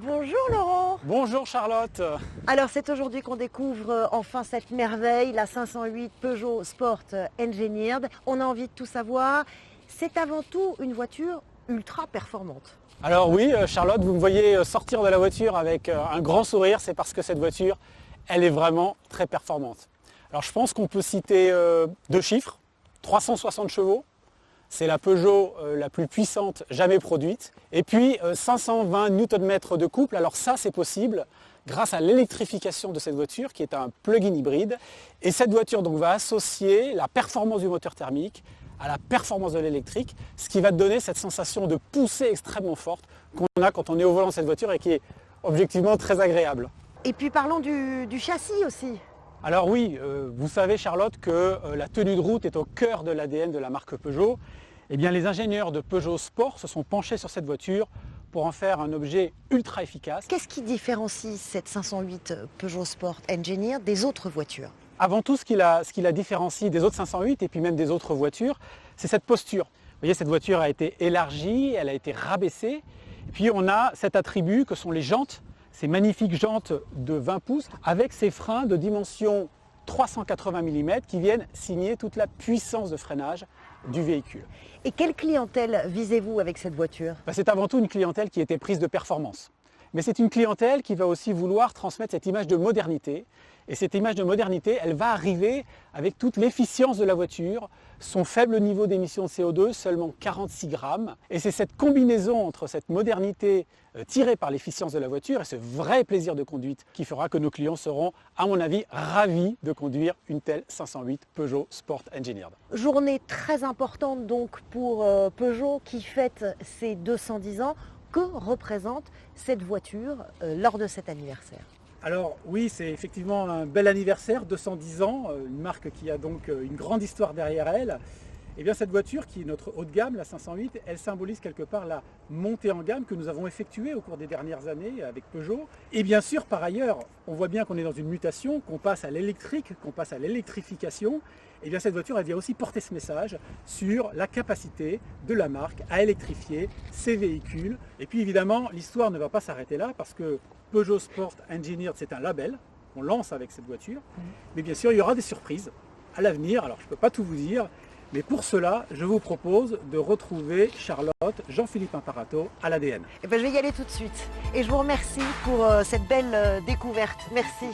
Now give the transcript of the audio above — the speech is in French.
Bonjour Laurent. Bonjour Charlotte. Alors c'est aujourd'hui qu'on découvre enfin cette merveille, la 508 Peugeot Sport Engineered. On a envie de tout savoir. C'est avant tout une voiture ultra performante. Alors oui Charlotte, vous me voyez sortir de la voiture avec un grand sourire, c'est parce que cette voiture, elle est vraiment très performante. Alors je pense qu'on peut citer deux chiffres, 360 chevaux. C'est la Peugeot la plus puissante jamais produite. Et puis 520 Nm de couple. Alors ça, c'est possible grâce à l'électrification de cette voiture qui est un plug-in hybride. Et cette voiture donc, va associer la performance du moteur thermique à la performance de l'électrique, ce qui va donner cette sensation de poussée extrêmement forte qu'on a quand on est au volant de cette voiture et qui est objectivement très agréable. Et puis parlons du châssis aussi. Alors oui, vous savez Charlotte que la tenue de route est au cœur de l'ADN de la marque Peugeot. Eh bien, les ingénieurs de Peugeot Sport se sont penchés sur cette voiture pour en faire un objet ultra efficace. Qu'est-ce qui différencie cette 508 Peugeot Sport Engineered des autres voitures? Avant tout, ce qui la différencie des autres 508 et puis même des autres voitures, c'est cette posture. Vous voyez, cette voiture a été élargie, elle a été rabaissée. Et puis on a cet attribut que sont les jantes. Ces magnifiques jantes de 20 pouces avec ces freins de dimension 380 mm qui viennent signer toute la puissance de freinage du véhicule. Et quelle clientèle visez-vous avec cette voiture? C'est avant tout une clientèle qui était prise de performance. Mais c'est une clientèle qui va aussi vouloir transmettre cette image de modernité. Et cette image de modernité, elle va arriver avec toute l'efficience de la voiture, son faible niveau d'émission de CO2, seulement 46 grammes. Et c'est cette combinaison entre cette modernité tirée par l'efficience de la voiture et ce vrai plaisir de conduite qui fera que nos clients seront, à mon avis, ravis de conduire une telle 508 Peugeot Sport Engineered. Journée très importante donc pour Peugeot qui fête ses 210 ans. Que représente cette voiture lors de cet anniversaire? Alors oui, c'est effectivement un bel anniversaire, 210 ans, une marque qui a donc une grande histoire derrière elle. Et bien cette voiture qui est notre haut de gamme, la 508, elle symbolise quelque part la montée en gamme que nous avons effectuée au cours des dernières années avec Peugeot. Et bien sûr, par ailleurs, on voit bien qu'on est dans une mutation, qu'on passe à l'électrique, qu'on passe à l'électrification. Et bien cette voiture, elle vient aussi porter ce message sur la capacité de la marque à électrifier ses véhicules. Et puis évidemment, l'histoire ne va pas s'arrêter là parce que Peugeot Sport Engineered, c'est un label qu'on lance avec cette voiture. Mais bien sûr, il y aura des surprises à l'avenir. Alors, je ne peux pas tout vous dire. Mais pour cela, je vous propose de retrouver Charlotte, Jean-Philippe Imparato à l'ADN. Je vais y aller tout de suite. Et je vous remercie pour cette belle découverte. Merci.